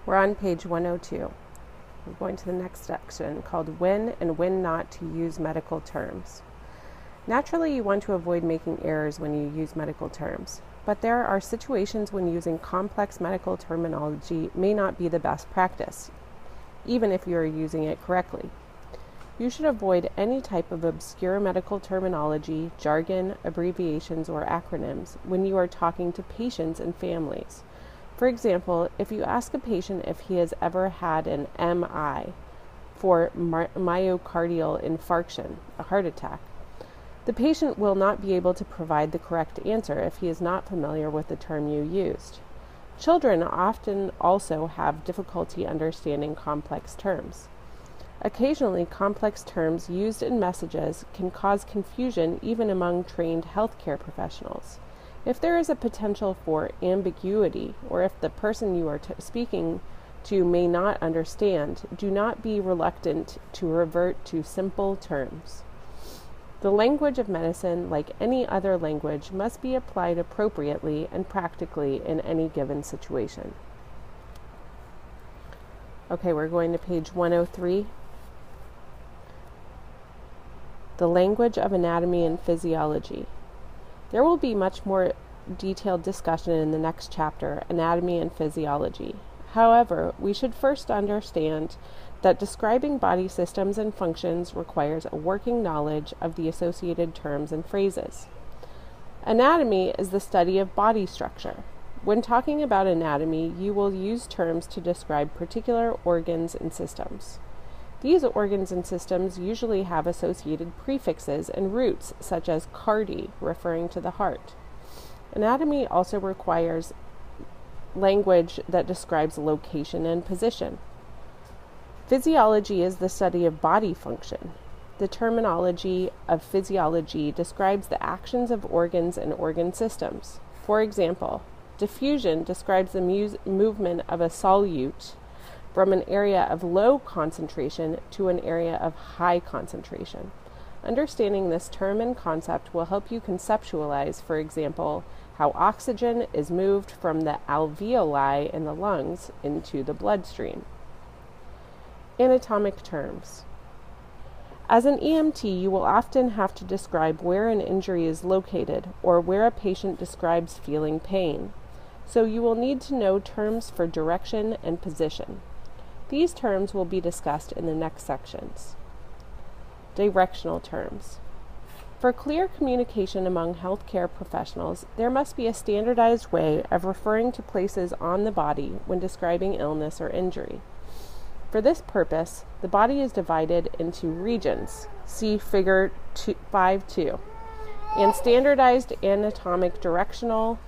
We're on page 102. We're going to the next section called When and When Not to Use Medical Terms. Naturally, you want to avoid making errors when you use medical terms, but there are situations when using complex medical terminology may not be the best practice, even if you are using it correctly. You should avoid any type of obscure medical terminology, jargon, abbreviations, or acronyms when you are talking to patients and families. For example, if you ask a patient if he has ever had an MI for myocardial infarction, a heart attack, the patient will not be able to provide the correct answer if he is not familiar with the term you used. Children often also have difficulty understanding complex terms. Occasionally, complex terms used in messages can cause confusion even among trained healthcare professionals. If there is a potential for ambiguity, or if the person you are speaking to may not understand, do not be reluctant to revert to simple terms. The language of medicine, like any other language, must be applied appropriately and practically in any given situation. Okay, we're going to page 103. The language of anatomy and physiology. There will be much more detailed discussion in the next chapter, Anatomy and Physiology. However, we should first understand that describing body systems and functions requires a working knowledge of the associated terms and phrases. Anatomy is the study of body structure. When talking about anatomy, you will use terms to describe particular organs and systems. These organs and systems usually have associated prefixes and roots, such as cardi, referring to the heart. Anatomy also requires language that describes location and position. Physiology is the study of body function. The terminology of physiology describes the actions of organs and organ systems. For example, diffusion describes the movement of a solute from an area of low concentration to an area of high concentration. Understanding this term and concept will help you conceptualize, for example, how oxygen is moved from the alveoli in the lungs into the bloodstream. Anatomic terms. As an EMT, you will often have to describe where an injury is located or where a patient describes feeling pain, so you will need to know terms for direction and position. These terms will be discussed in the next sections. Directional terms. For clear communication among healthcare professionals, there must be a standardized way of referring to places on the body when describing illness or injury. For this purpose, the body is divided into regions, see figure 5.2, and standardized anatomic directional